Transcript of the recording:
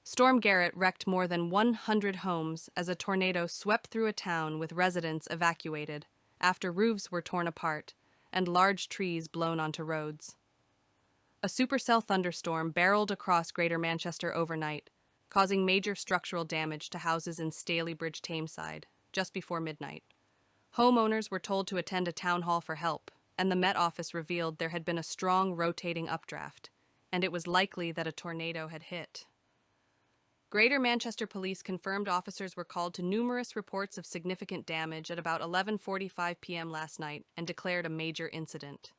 Storm Gerrit wrecked more than 100 homes as a tornado swept through a town with residents evacuated after roofs were torn apart and large trees blown onto roads. A supercell thunderstorm barreled across Greater Manchester overnight, causing major structural damage to houses in Stalybridge, Tameside, just before midnight. Homeowners were told to attend a town hall for help, and the Met Office revealed there had been a strong rotating updraft, and it was likely that a tornado had hit. Greater Manchester Police confirmed officers were called to numerous reports of significant damage at about 11:45 p.m. last night and declared a major incident.